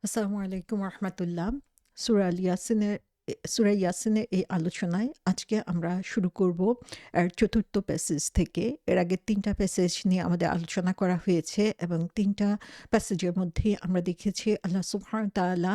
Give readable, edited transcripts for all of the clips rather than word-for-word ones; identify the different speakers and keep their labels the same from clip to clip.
Speaker 1: আসসালামু আলাইকুম রহমতুল্লাহ। সূরা ইয়াসিনের এই আলোচনায় আজকে আমরা শুরু করব এর চতুর্থ প্যাসেজ থেকে। এর আগে ৩ টা প্যাসেজ নিয়ে আমাদের আলোচনা করা হয়েছে এবং ৩ টা প্যাসেজের মধ্যেই আমরা দেখেছি আল্লাহ সুবহানাহু ওয়া তাআলা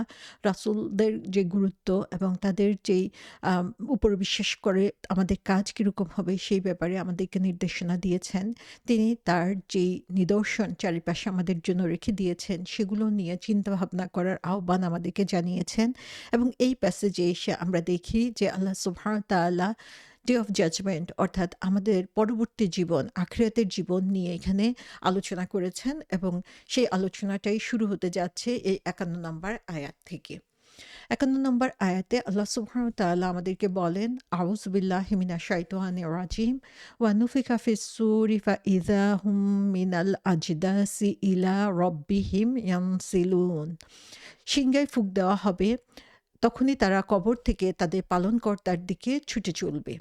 Speaker 1: রাসূলদের যে গুরুত্ব এবং তাদের যেই আম উপর বিশ্বাস করে আমাদের কাজ কিরকম হবে সেই ব্যাপারে আমাদেরকে নির্দেশনা দিয়েছেন। তিনি তার যেই নিদর্শন চারিপাশে আমাদের জন্য রেখে দিয়েছেন সেগুলো নিয়ে চিন্তাভাবনা করার আহ্বান আমাদেরকে জানিয়েছেন এবং এই প্যাসেজে এসে আমরা দেখি যে আল্লাহ সুবহানাহু ওয়া তাআলা ডে অফ জাজমেন্ট অর্থাৎ আমাদের পরবর্তী জীবন আখিরাতের জীবন নিয়ে এখানে আলোচনা করেছেন এবং সেই আলোচনাটাই শুরু হতে যাচ্ছে এই ৫১ নম্বর আয়াত থেকে। ৫১ নম্বর আয়াতে আল্লাহ সুবহানাহু ওয়া তাআলা আমাদেরকে বলেন, আউযু বিল্লাহি মিনাশ শাইতানির রাজিম ওয়া নুফিখা ফিস-সূরি ফাইযা হুম মিনাল আজদাসি ইলা রাব্বিহিম ইয়ানসিলুন। সিংহায় ফুঁক দেওয়া হবে, তখনই তারা কবর থেকে তাদের পালনকর্তার দিকে ছুটে চলবে।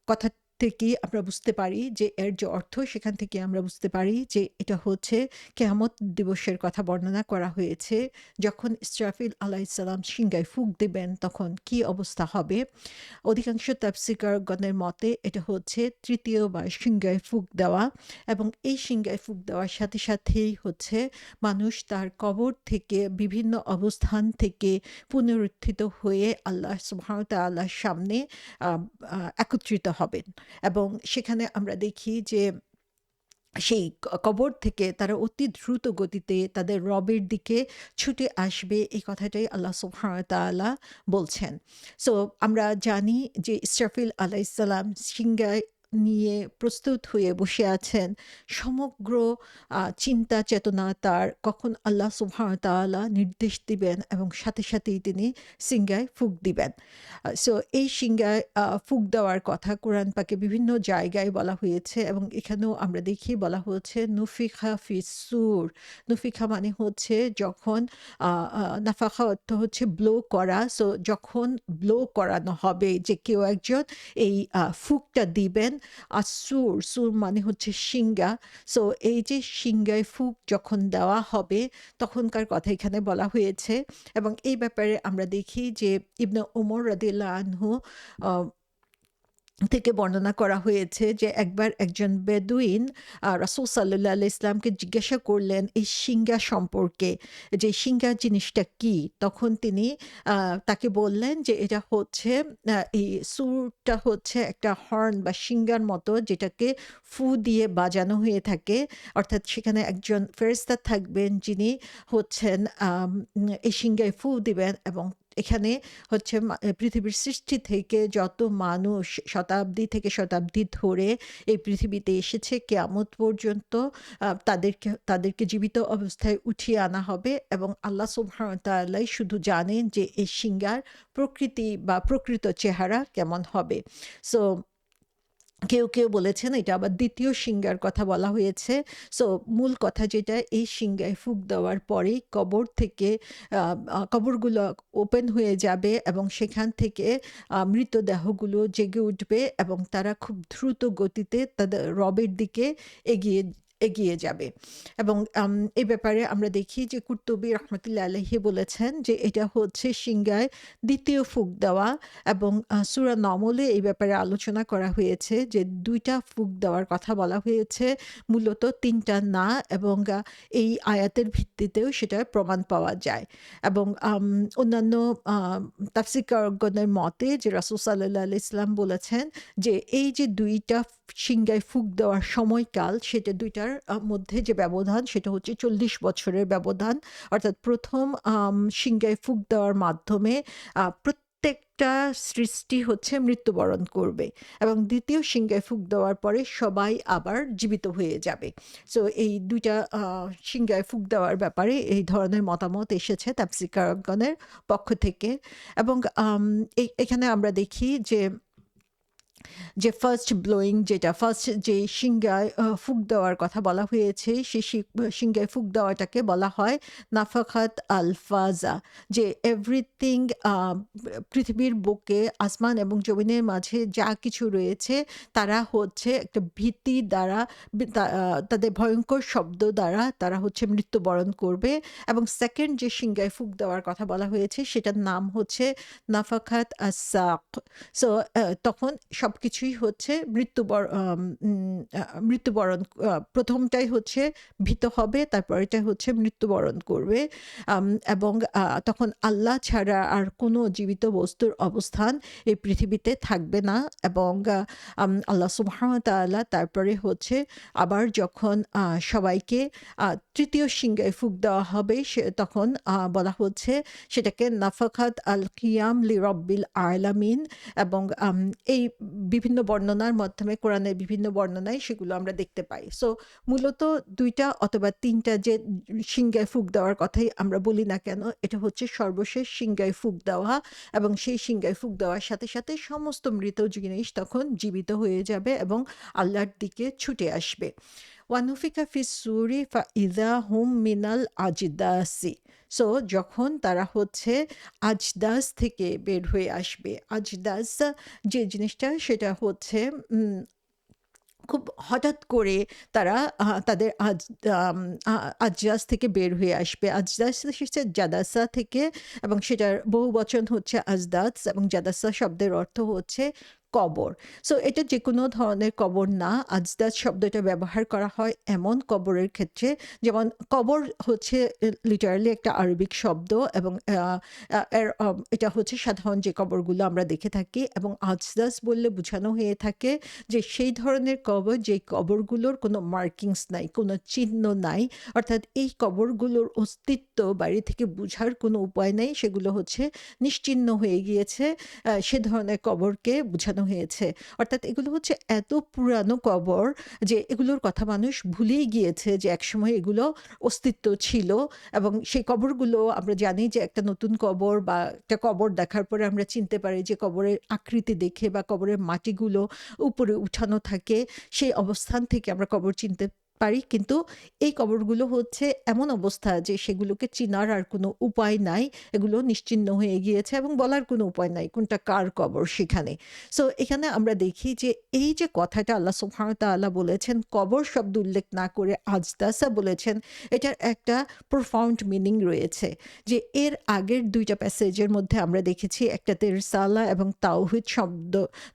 Speaker 1: কথা থেকেই আমরা বুঝতে পারি যে এর যে অর্থ সেখান থেকে আমরা বুঝতে পারি যে এটা হচ্ছে কেয়ামত দিবসের কথা বর্ণনা করা হয়েছে। যখন ইসরাফিল আলাইহিসসালাম সিংহায় ফুঁক দেবেন তখন কি অবস্থা হবে? অধিকাংশ তাফসীরকারগণের মতে এটা হচ্ছে ৩য় বার সিংহায় ফুঁক দেওয়া এবং এই সিংহায় ফুঁক দেওয়ার সাথে সাথেই হচ্ছে মানুষ তার কবর থেকে বিভিন্ন অবস্থান থেকে পুনরুত্থিত হয়ে আল্লাহ সুবহানাহু ওয়া তাআলার সামনে আ আ একত্রিত হবেন এবং সেখানে আমরা দেখি যে সেই কবর থেকে তারা অতি দ্রুত গতিতে তাদের রবের দিকে ছুটে আসবে, এই কথাটাই আল্লাহ সুবহানাহু ওয়া তাআলা বলছেন। সো আমরা জানি যে ইসরাফিল আলাইহিসসালাম সিংহায় নিয়ে প্রস্তুত হয়ে বসে আছেন। সমগ্র চিন্তা চেতনা তার কখন আল্লাহ সুবহানাহু ওয়া তাআলা নির্দেশ দিবেন এবং সাথে সাথেই তিনি সিংহায় ফুঁক দিবেন। সো এই সিংহায় ফুঁক দেওয়ার কথা কোরআন পাকে বিভিন্ন জায়গায় বলা হয়েছে এবং এখানেও আমরা দেখি বলা হচ্ছে নুফিখা ফিস-সূর। নুফিখা মানে হচ্ছে যখন আ আ নাফাখা অর্থ হচ্ছে ব্লো করা। সো যখন ব্লো করানো হবে যে কেউ একজন এই ফুঁকটা দিবেন। আর সুর মানে হচ্ছে সিংহা। সো এই যে সিংহায় ফুঁক যখন দেওয়া হবে তখনকার কথা এখানে বলা হয়েছে এবং এই ব্যাপারে আমরা দেখি যে ইবনে ওমর রাদিয়াল্লাহু আনহু আ থেকে বর্ণনা করা হয়েছে যে একবার একজন বেদুইন রাসূল সাল্লাল্লাহু আলাইহি ইসলামকে জিজ্ঞাসা করলেন এই সিংহা সম্পর্কে, যে সিংহা জিনিসটা কি? তখন তিনি তাকে বললেন যে এটা হচ্ছে এই সুরটা হচ্ছে একটা হর্ন বা সিংহার মতো যেটাকে ফু দিয়ে বাজানো হয়ে থাকে। অর্থাৎ সেখানে একজন ফেরেশতা থাকবেন যিনি হচ্ছেন এই সিংহায় ফু দিবেন এবং এখানে হচ্ছে পৃথিবীর সৃষ্টি থেকে যত মানুষ শতাব্দী থেকে শতাব্দী ধরে এই পৃথিবীতে এসেছে কিয়ামত পর্যন্ত তাদেরকে জীবিত অবস্থায় উঠিয়ে আনা হবে এবং আল্লাহ সুবহানাহু ওয়া তাআলাই শুধু জানেন যে এই সিংহার প্রকৃতি বা প্রকৃত চেহারা কেমন হবে। সো কেউ বলেছেন এটা আবার ২য় সিংহার কথা বলা হয়েছে। সো মূল কথা যেটা এই সিংহায় ফুঁক দেওয়ার পরেই কবর থেকে আ আ কবরগুলো ওপেন হয়ে যাবে এবং সেখান থেকে মৃতদেহগুলো জেগে উঠবে এবং তারা খুব দ্রুত গতিতে তাদের রবের দিকে এগিয়ে এগিয়ে যাবে এবং এই ব্যাপারে আমরা দেখি যে কুরতুবী রহমাতুল্লাহ আলাইহি বলেছেন যে এটা হচ্ছে সিংহায় ২য় ফুঁক দেওয়া এবং সূরা নমলে এই ব্যাপারে আলোচনা করা হয়েছে যে ২ টা ফুঁক দেওয়ার কথা বলা হয়েছে। মূলত ৩ টা না এবং এই আয়াতের ভিত্তিতেও সেটার প্রমাণ পাওয়া যায় এবং অন্যান্য আ তাফসীরকারগণের মতে যে রাসূল সাল্লাল্লাহু আলাইহি ওয়াসাল্লাম বলেছেন যে এই যে ২ টা সিংহায় ফুঁক দেওয়ার সময়কাল সেটা ২ টার মধ্যে যে ব্যবধান সেটা হচ্ছে ৪০ বছরের ব্যবধান। অর্থাৎ ১ম সিংহায় ফুঁক দেওয়ার মাধ্যমে প্রত্যেকটা সৃষ্টি হচ্ছে মৃত্যুবরণ করবে এবং ২য় সিংহায় ফুঁক দেওয়ার পরে সবাই আবার জীবিত হয়ে যাবে। সো এই ২ টা সিংহায় ফুঁক দেওয়ার ব্যাপারে এই ধরনের মতামত এসেছে তাফসীরকারগণের পক্ষ থেকে এবং এখানে আমরা দেখি যে যে ফার্স্ট ব্লোয়িং যেটা ফার্স্ট যে সিঙ্গায় ফুঁক দেওয়ার কথা বলা হয়েছে, সেই সিঙ্গায় ফুঁক দেওয়াটাকে বলা হয় নাফাখাত আল ফাজা। যে এভরিথিং পৃথিবীর বুকে, আসমান এবং জমিনের মাঝে যা কিছু রয়েছে তারা হচ্ছে একটা ভীতি দ্বারা তাদের ভয়ঙ্কর শব্দ দ্বারা তারা হচ্ছে মৃত্যুবরণ করবে। এবং সেকেন্ড যে সিঙ্গায় ফুঁক দেওয়ার কথা বলা হয়েছে সেটার নাম হচ্ছে নাফাখাত আস-সাক। সো তখন সবকিছুই হচ্ছে মৃত্যুবরণ, ১ম টাই হচ্ছে ভীত হবে, তারপরেরটা হচ্ছে মৃত্যুবরণ করবে। এবং তখন আল্লাহ ছাড়া আর কোনো জীবিত বস্তুর অবস্থান এই পৃথিবীতে থাকবে না। এবং আল্লাহ সুবহানাহু ওয়া তাআলা তারপরে হচ্ছে আবার যখন সবাইকে ৩য় সিঙ্গায় ফুঁক দেওয়া হবে তখন বলা হচ্ছে সেটাকে নাফাখাত আল কিয়াম লিরাব্বিল আলামিন। এবং এই বিভিন্ন বর্ণনার মাধ্যমে কোরআনের বিভিন্ন বর্ণনায় সেগুলো আমরা দেখতে পাই। সো মূলত ২ টা অথবা ৩ টা যে সিঙ্গায় ফুঁক দেওয়ার কথাই আমরা বলি না কেন, এটা হচ্ছে সর্বশেষ সিঙ্গায় ফুঁক দেওয়া। এবং সেই সিঙ্গায় ফুঁক দেওয়ার সাথে সাথে সমস্ত মৃত জিনিস তখন জীবিত হয়ে যাবে এবং আল্লাহর দিকে ছুটে আসবে। ওয়ানুফিকা ফিস সুরি ফাইদা হুম মিনাল আজিদাসি। সো যখন তারা হচ্ছে আজদাস থেকে বের হয়ে আসবে। আজদাস যে জিনিসটা সেটা হচ্ছে খুব হঠাৎ করে তারা তাদের আজদাস থেকে বের হয়ে আসবে। আজদাস এসেছে জাদাসা থেকে এবং সেটার বহুবচন হচ্ছে আজদাস এবং জাদাসা শব্দের অর্থ হচ্ছে কবর। সো এটা যেকোনো ধরনের কবর না। আজদাস শব্দটা ব্যবহার করা হয় এমন কবরের ক্ষেত্রে, যেমন কবর হচ্ছে লিটারালি একটা আরবিক শব্দ এবং এটা হচ্ছে সাধারণ যে কবরগুলো আমরা দেখে থাকি। এবং আজদাস বললে বোঝানো হয়ে থাকে যে সেই ধরনের কবর যে কবরগুলোর কোনো মার্কিংস নাই, কোনো চিহ্ন নাই। অর্থাৎ এই কবরগুলোর অস্তিত্ব বাইরে থেকে বোঝার কোনো উপায় নেই, সেগুলো হচ্ছে নিশ্চিহ্ন হয়ে গিয়েছে। সে ধরনের কবরকে বোঝানো হয়েছে। অর্থাৎ এগুলো হচ্ছে এত পুরানো কবর যে এগুলোর কথা মানুষ ভুলেই গিয়েছে যে একসময় এগুলো অস্তিত্ব ছিল। এবং সেই কবরগুলো আমরা জানি যে একটা নতুন কবর বা একটা কবর দেখার পরে আমরা চিনতে পারি যে কবরের আকৃতি দেখে বা কবরের মাটিগুলো উপরে উঠানো থাকে, সেই অবস্থান থেকে আমরা কবর চিনতে পারি। কিন্তু এই কবরগুলো হচ্ছে এমন অবস্থা যে সেগুলোকে চিনার আর কোনো উপায় নাই। এগুলো নিশ্চিহ্ন হয়ে গিয়েছে এবং বলার কোনো উপায় নাই কোনটা কার কবর সেখানে। সো এখানে আমরা দেখি যে এই যে কথাটা আল্লাহ সুবহানাহু ওয়া তাআলা বলেছেন, কবর শব্দ উল্লেখ না করে আজদাসা বলেছেন, এটার একটা প্রফাউন্ড মিনিং রয়েছে। যে এর আগের ২ টা প্যাসেজের মধ্যে আমরা দেখেছি একটাতে রিসালা এবং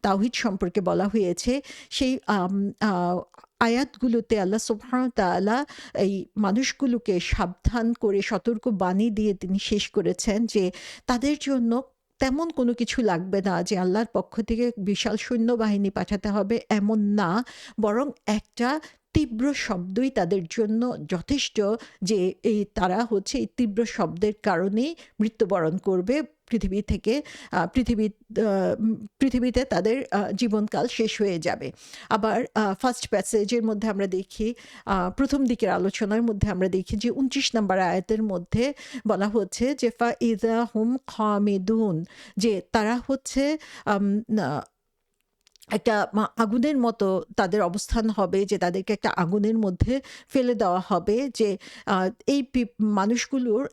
Speaker 1: তাওহীদ সম্পর্কে বলা হয়েছে। সেই আয়াতগুলোতে আল্লাহ সুবহানাহু ওয়া তাআলা এই মানুষগুলোকে সাবধান করে সতর্ক বাণী দিয়ে তিনি শেষ করেছেন যে তাদের জন্য তেমন কোনো কিছু লাগবে না, যে আল্লাহর পক্ষ থেকে বিশাল সৈন্যবাহিনী পাঠাতে হবে এমন না। বরং একটা তীব্র শব্দই তাদের জন্য যথেষ্ট, যে তারা হচ্ছে এই তীব্র শব্দের কারণেই মৃত্যুবরণ করবে পৃথিবী থেকে। পৃথিবী পৃথিবীতে তাদের জীবনকাল শেষ হয়ে যাবে। আবার ফার্স্ট প্যাসেজের মধ্যে আমরা দেখি, প্রথম দিকের আলোচনার মধ্যে আমরা দেখি যে ২৯ নম্বর আয়াতের মধ্যে বলা হচ্ছে যে ফাইদা হুম খামিদুন, যে তারা হচ্ছে না একটা আগুনের মতো তাদের অবস্থান হবে, যে তাদেরকে একটা আগুনের মধ্যে ফেলে দেওয়া হবে। যে এই মানুষগুলোর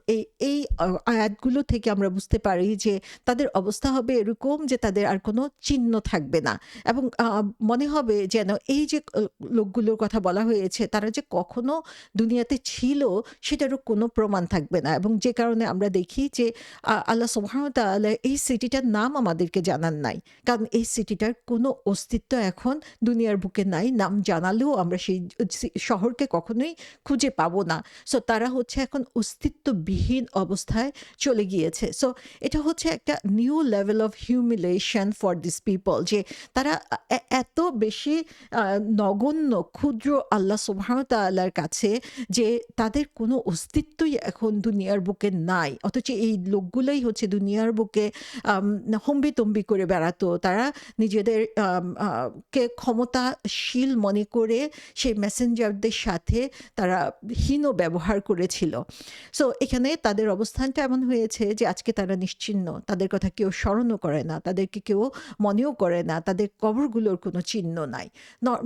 Speaker 1: এই আয়াতগুলো থেকে আমরা বুঝতে পারি যে তাদের অবস্থা হবে এরকম যে তাদের আর কোনো চিহ্ন থাকবে না। এবং মনে হবে যেন এই যে লোকগুলোর কথা বলা হয়েছে তারা যে কখনো দুনিয়াতে ছিল সেটারও কোনো প্রমাণ থাকবে না। এবং যে কারণে আমরা দেখি যে আল্লাহ সুবহানাহু ওয়া তাআলা এই সিটিটার নাম আমাদেরকে জানান নাই, কারণ এই সিটিটার কোনো অস্তিত্ব এখন দুনিয়ার বুকে নাই। নাম জানালেও আমরা সেই শহরকে কখনোই খুঁজে পাবো না। সো তারা হচ্ছে এখন অস্তিত্ববিহীন অবস্থায় চলে গিয়েছে। সো এটা হচ্ছে একটা new level of humiliation for this people, যে তারা এত বেশি নগণ্য ক্ষুদ্র আল্লাহ সুবহানাহু ওয়া তাআলার কাছে যে তাদের কোনো অস্তিত্বই এখন দুনিয়ার বুকে নাই। অথচ এই লোকগুলোই হচ্ছে দুনিয়ার বুকে হম্বিতম্বি করে বেড়াতো। তারা নিজেদের কে ক্ষমতাশীল মনে করে সেই মেসেঞ্জারদের সাথে তারা হীন ব্যবহার করেছিল। সো এখানে তাদের অবস্থানটা এমন হয়েছে যে আজকে তারা নিশ্চিহ্ন। তাদের কথা কেউ স্মরণও করে না। তাদেরকে কেউ মনেও করে না। তাদের কবরগুলোর কোনো চিহ্ন নাই।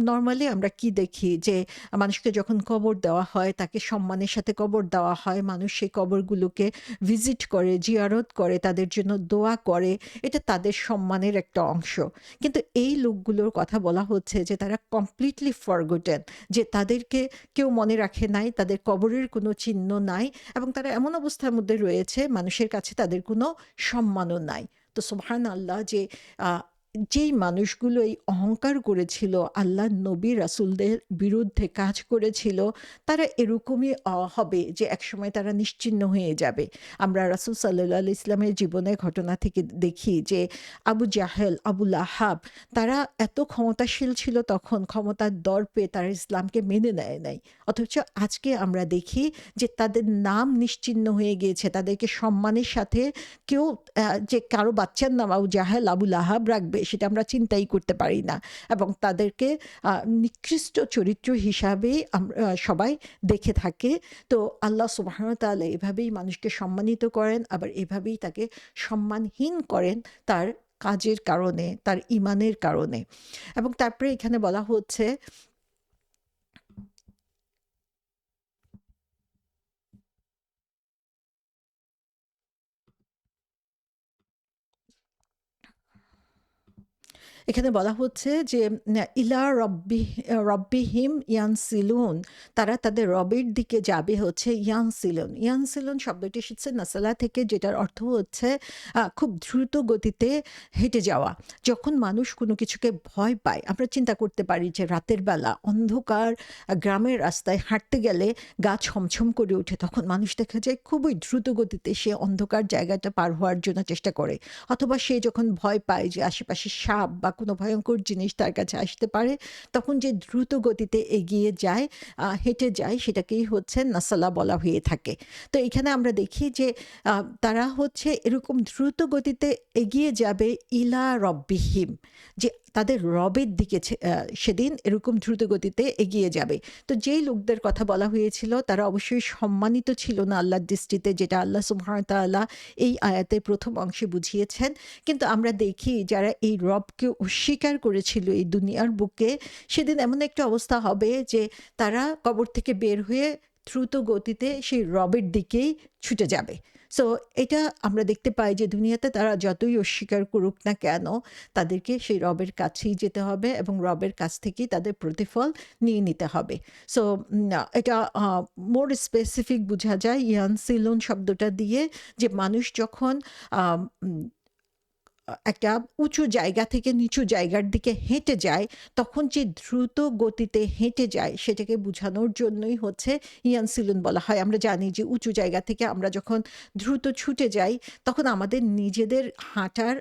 Speaker 1: নরমালি আমরা কি দেখি যে মানুষকে যখন কবর দেওয়া হয় তাকে সম্মানের সাথে কবর দেওয়া হয়। মানুষ সেই কবরগুলোকে ভিজিট করে, জিয়ারত করে, তাদের জন্য দোয়া করে। এটা তাদের সম্মানের একটা অংশ। কিন্তু এই লোকগুলোর কথা বলা হচ্ছে যে তারা কমপ্লিটলি ফরগটেন, যে তাদেরকে কেউ মনে রাখে নাই, তাদের কবরের কোনো চিহ্ন নাই এবং তারা এমন অবস্থার মধ্যে রয়েছে মানুষের কাছে তাদের কোনো সম্মানও নাই। তো সুবহানাল্লাহ, যে যেই মানুষগুলো এই অহংকার করেছিল, আল্লাহর নবী রাসূলদের বিরুদ্ধে কাজ করেছিল, তারা এরকমই হবে যে একসময় তারা নিশ্চিহ্ন হয়ে যাবে। আমরা রাসূল সাল্লাল্লাহু আলাইহি ইসলামের জীবনের ঘটনা থেকে দেখি যে আবু জাহেল, আবু লাহাব, তারা এত ক্ষমতাশীল ছিল তখন, ক্ষমতার দর্পে তারা ইসলামকে মেনে নেয় নাই। অথচ আজকে আমরা দেখি যে তাদের নাম নিশ্চিহ্ন হয়ে গিয়েছে। তাদেরকে সম্মানের সাথে কেউ যে কারো বাচ্চার নাম আবু জাহেল, আবু লাহাব রাখবে সেটা আমরা চিন্তাই করতে পারি না এবং তাদেরকে নিকৃষ্ট চরিত্র হিসাবেই আমরা সবাই দেখে থাকে। তো আল্লাহ সুবহানাহু ওয়া তাআলা এভাবেই মানুষকে সম্মানিত করেন, আবার এভাবেই তাকে সম্মানহীন করেন তার কাজের কারণে, তার ঈমানের কারণে। এবং তারপরে এখানে বলা হচ্ছে এখানে বলা হচ্ছে যে ইলা রব্বিহিম ইয়ানসিলুন, তারা তাদের রবের দিকে যাবে হচ্ছে ইয়ানসিলুন। ইয়ানসিলুন শব্দটি এসেছে নাসালা থেকে, যেটার অর্থ হচ্ছে খুব দ্রুত গতিতে হেঁটে যাওয়া। যখন মানুষ কোনো কিছুকে ভয় পায়, আমরা চিন্তা করতে পারি যে রাতের বেলা অন্ধকার গ্রামের রাস্তায় হাঁটতে গেলে গা ছমছম করে ওঠে, তখন মানুষ দেখা যায় খুবই দ্রুত গতিতে সে অন্ধকার জায়গাটা পার হওয়ার জন্য চেষ্টা করে। অথবা সে যখন ভয় পায় যে আশেপাশে সাপ বা কোনো ভয়ঙ্কর জিনিস তার কাছে আসতে পারে, তখন যে দ্রুত গতিতে এগিয়ে যায়, হেঁটে যায়, সেটাকেই হচ্ছে নাসালা বলা হয়ে থাকে। তো এখানে আমরা দেখি যে তারা হচ্ছে এরকম দ্রুত গতিতে এগিয়ে যাবে ইলা রব্বিহিম, যে তাদের রবের দিকে সেদিন এরকম দ্রুত গতিতে এগিয়ে যাবে। তো যেই লোকদের কথা বলা হয়েছিল তারা অবশ্যই সম্মানিত ছিল না আল্লাহর দৃষ্টিতে, যেটা আল্লাহ সুবহানাহু ওয়া তাআলা এই আয়াতের প্রথম অংশে বুঝিয়েছেন। কিন্তু আমরা দেখি যারা এই রবকে অস্বীকার করেছিল এই দুনিয়ার বুকে, সেদিন এমন একটা অবস্থা হবে যে তারা কবর থেকে বের হয়ে দ্রুত গতিতে সেই রবের দিকেই ছুটে যাবে। সো এটা আমরা দেখতে পাই যে দুনিয়াতে তারা যতই অস্বীকার করুক না কেন, তাদেরকে সেই রবের কাছেই যেতে হবে এবং রবের কাছ থেকেই তাদের প্রতিফল নিয়ে নিতে হবে। সো এটা মোর স্পেসিফিক বোঝা যায় ইয়ানসিলুন শব্দটা দিয়ে, যে মানুষ যখন আম উম একটা উঁচু জায়গা থেকে নিচু জায়গার দিকে হেঁটে যায়, তখন যে দ্রুত গতিতে হেঁটে যায় সেটাকে বোঝানোর জন্যই হচ্ছে ইয়ানসিলুন বলা হয়। আমরা জানি যে উঁচু জায়গা থেকে আমরা যখন দ্রুত ছুটে যাই, তখন আমাদের নিজেদের হাঁটার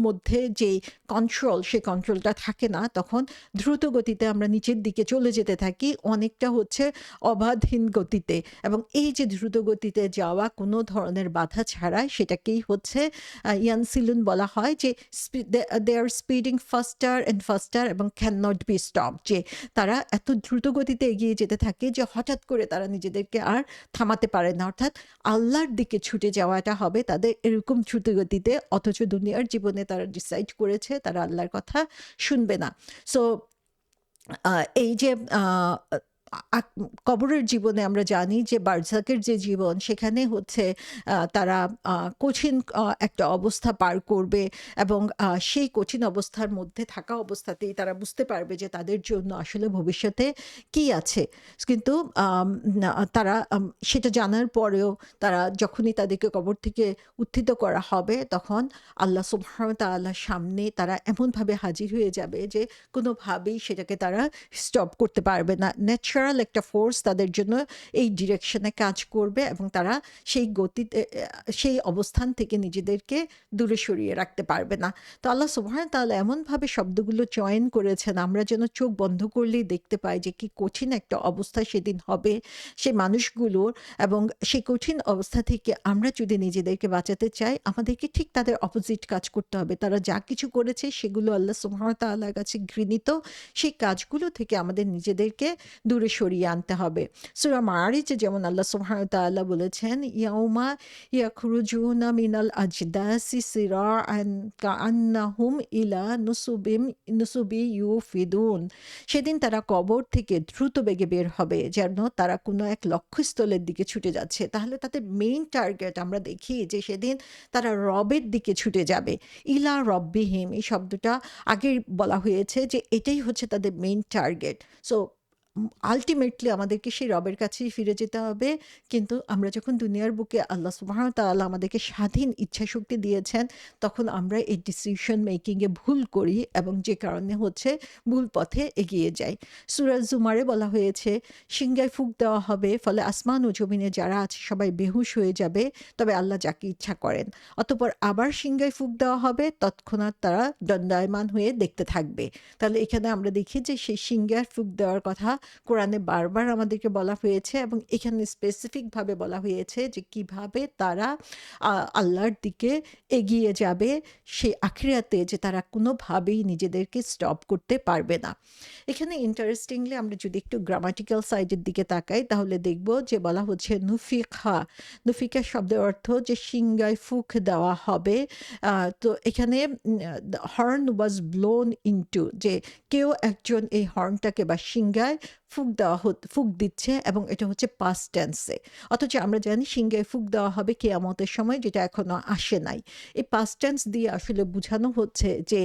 Speaker 1: মধ্যে যেই কন্ট্রোল, সেই কন্ট্রোলটা থাকে না। তখন দ্রুত গতিতে আমরা নিচের দিকে চলে যেতে থাকি, অনেকটা হচ্ছে অবাধহীন গতিতে, এবং এই যে দ্রুত গতিতে যাওয়া কোনো ধরনের বাধা ছাড়াই, সেটাকেই হচ্ছে ইয়ানসিলুন বলা হয়। যে দে আর স্পিডিং ফাস্টার অ্যান্ড ফাস্টার এবং ক্যান নট বি স্টপ, যে তারা এত দ্রুত গতিতে এগিয়ে যেতে থাকে যে হঠাৎ করে তারা নিজেদেরকে আর থামাতে পারে না। অর্থাৎ আল্লাহর দিকে ছুটে যাওয়াটা হবে তাদের এরকম দ্রুত গতিতে, অথচ দুনিয়ার জীবনে তারা ডিসাইড করেছে তারা আল্লাহর কথা শুনবে না। সো এই যে কবরের জীবনে আমরা জানি যে বারজাকের যে জীবন, সেখানে হচ্ছে তারা কঠিন একটা অবস্থা পার করবে এবং সেই কঠিন অবস্থার মধ্যে থাকা অবস্থাতেই তারা বুঝতে পারবে যে তাদের জন্য আসলে ভবিষ্যতে কি আছে। কিন্তু তারা সেটা জানার পরেও তারা যখনই তাদেরকে কবর থেকে উত্থিত করা হবে, তখন আল্লাহ সুবহানাহু ওয়া তাআলার সামনে তারা এমনভাবে হাজির হয়ে যাবে যে কোনোভাবেই সেটাকে তারা স্টপ করতে পারবে না। ন্যাচারাল ন্যাচারাল একটা ফোর্স তাদের জন্য এই ডিরেকশনে কাজ করবে এবং তারা সেই গতিতে সেই অবস্থান থেকে নিজেদেরকে দূরে সরিয়ে রাখতে পারবে না। তো আল্লাহ সুবহানাহু ওয়া তাআলা এমনভাবে শব্দগুলো চয়ন করেছেন, আমরা যেন চোখ বন্ধ করলেই দেখতে পাই যে কি কঠিন একটা অবস্থা সেদিন হবে সেই মানুষগুলোর। এবং সেই কঠিন অবস্থা থেকে আমরা যদি নিজেদেরকে বাঁচাতে চাই, আমাদেরকে ঠিক তাদের অপোজিট কাজ করতে হবে। তারা যা কিছু করেছে সেগুলো আল্লাহ সুবহানাহু ওয়া তাআলার কাছে ঘৃণিত। সেই কাজগুলো থেকে আমাদের নিজেদেরকে দূরে সরিয়ে আনতে হবে। সূরা মাআরিজে যেমন আল্লাহ সুবহানাহু ওয়া তাআলা বলেছেন, ইয়াউমা ইয়াখরুজুনা মিনাল আজদাসি সিরাআন কাআন্নাহুম ইলা নুসুবি ইউফিদুন। সেদিন তারা কবর থেকে দ্রুত বেগে বের হবে, যেন তারা কোনো এক লক্ষ্যস্থলের দিকে ছুটে যাচ্ছে। তাহলে তাদের মেইন টার্গেট আমরা দেখি যে সেদিন তারা রবের দিকে ছুটে যাবে। ইলা রব্বিহিম, এই শব্দটা আগেই বলা হয়েছে যে এটাই হচ্ছে তাদের মেইন টার্গেট। সো আল্টিমেটলি আমাদেরকে সেই রবের কাছেই ফিরে যেতে হবে। কিন্তু আমরা যখন দুনিয়ার বুকে আল্লাহ সুবহানাহু ওয়া তাআলা আমাদেরকে স্বাধীন ইচ্ছাশক্তি দিয়েছেন, তখন আমরা এই ডিসিশন মেকিংয়ে ভুল করি এবং যে কারণে হচ্ছে ভুল পথে এগিয়ে যাই। সূরা জুমারে বলা হয়েছে, সিংহায় ফুঁক দেওয়া হবে, ফলে আসমান ও জমিনে যারা আছে সবাই বেহুশ হয়ে যাবে, তবে আল্লাহ যাকে ইচ্ছা করেন। অতঃপর আবার সিংহায় ফুঁক দেওয়া হবে, তৎক্ষণাৎ তারা দণ্ডায়মান হয়ে দেখতে থাকবে। তাহলে এখানে আমরা দেখি যে সেই সিংহায় ফুঁক দেওয়ার কথা কোরআনে বারবার আমাদেরকে বলা হয়েছে এবং এখানে স্পেসিফিকভাবে বলা হয়েছে যে কিভাবে তারা আল্লাহর দিকে এগিয়ে যাবে সেই আখিরাতে, যে তারা কোনোভাবেই নিজেদেরকে স্টপ করতে পারবে না। এখানে ইন্টারেস্টিংলি আমরা যদি একটু গ্রামাটিক্যাল সাইডের দিকে তাকাই, তাহলে দেখব যে বলা হচ্ছে নুফিখা। নুফিকা শব্দের অর্থ যে সিংহায় ফুঁক দেওয়া হবে। তো এখানে হর্ন ওয়াজ ব্লোন ইনটু, যে কেউ একজন এই হর্নটাকে বা সিংহায় ফুঁক দিচ্ছে এবং এটা হচ্ছে পাস্ট টেন্সে। অথচ আমরা জানি সিংহায় ফুঁক দেওয়া হবে কিয়ামতের সময়, যেটা এখনো আসে নাই। এই পাস্ট টেন্স দিয়ে আসলে বোঝানো হচ্ছে যে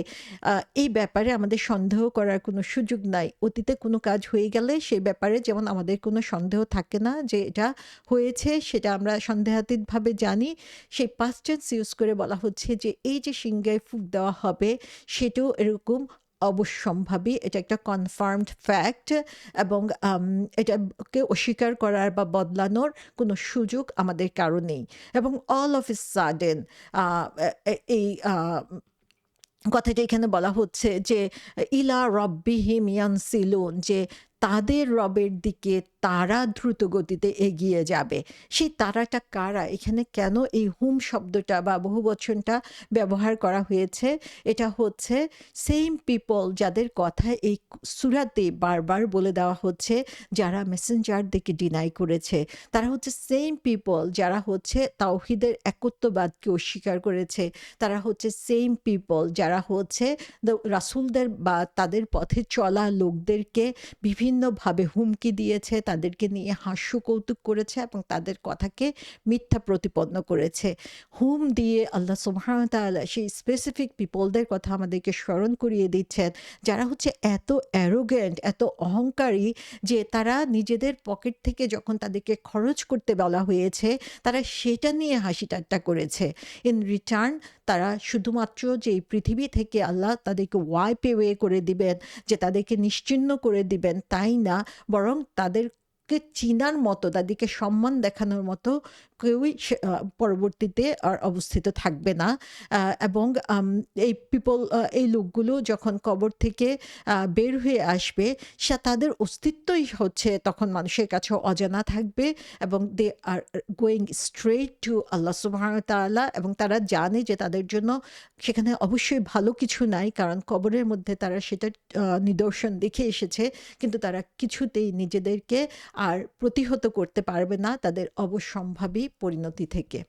Speaker 1: এই ব্যাপারে আমাদের সন্দেহ করার কোনো সুযোগ নাই। অতীতে কোনো কাজ হয়ে গেলে সেই ব্যাপারে যেমন আমাদের কোনো সন্দেহ থাকে না যে এটা হয়েছে, সেটা আমরা সন্দেহাতীতভাবে জানি। সেই পাস্ট টেন্স ইউজ করে বলা হচ্ছে যে এই যে সিংহায় ফুঁক দেওয়া হবে সেটাও এরকম অবশ্যম্ভাবী, এটা একটা কনফার্মড ফ্যাক্ট এবং এটাকে অস্বীকার করার বা বদলানোর কোনো সুযোগ আমাদের কারো নেই। এবং অল অফ এ সাডেন এই কথাটা এখানে বলা হচ্ছে যে ইলা রব্বিহিম ইয়ানসিলুন, যে তাদের রবের দিকে তারা দ্রুত গতিতে এগিয়ে যাবে। সেই তারাটা কারা? এখানে কেন এই হুম শব্দটা বা বহুবচনটা ব্যবহার করা হয়েছে? এটা হচ্ছে সেম পিপল যাদের কথা এই সূরাতে বারবার বলে দেওয়া হচ্ছে, যারা মেসেঞ্জারদেরকে ডিনাই করেছে। তারা হচ্ছে সেম পিপল যারা হচ্ছে তাওহীদের একত্ববাদকে অস্বীকার করেছে। তারা হচ্ছে সেম পিপল যারা হচ্ছে রাসূলদের বা তাদের পথে চলা লোকদেরকে বিভিন্নভাবে হুমকি দিয়েছে, তাদেরকে নিয়ে হাস্য কৌতুক করেছে এবং তাদের কথাকে মিথ্যা প্রতিপন্ন করেছে। হুম দিয়ে আল্লাহ সুবহানাহু ওয়া তাআলা সেই স্পেসিফিক পিপলদের কথা আমাদেরকে স্মরণ করিয়ে দিচ্ছেন, যারা হচ্ছে এত অ্যারোগেন্ট, এত অহংকারী যে তারা নিজেদের পকেট থেকে যখন তাদেরকে খরচ করতে বলা হয়েছে, তারা সেটা নিয়ে হাসি ঠাট্টা করেছে। ইন রিটার্ন তারা শুধুমাত্র যে এই পৃথিবী থেকে আল্লাহ তাদেরকে ওয়াইপ অ্যাওয়ে করে দিবেন, যে তাদেরকে নিশ্চিহ্ন করে দিবেন, তাই না, বরং তাদেরকে চিনার মতো, তাদেরকে সম্মান দেখানোর মতো কেউই পরবর্তীতে আর অবস্থিত থাকবে না। এবং এই এই লোকগুলো যখন কবর থেকে বের হয়ে আসবে, তাদের অস্তিত্বই হচ্ছে তখন মানুষের কাছে অজানা থাকবে এবং দে আর গোয়িং স্ট্রেট টু আল্লাহ সুবহানাহু ওয়া তাআলা, এবং তারা জানে যে তাদের জন্য সেখানে অবশ্যই ভালো কিছু নাই, কারণ কবরের মধ্যে তারা সেটার নিদর্শন দেখে এসেছে। কিন্তু তারা কিছুতেই নিজেদেরকে আর প্রতিহত করতে পারবে না তাদের অবশ্যম্ভাবী পরিণতি থেকে।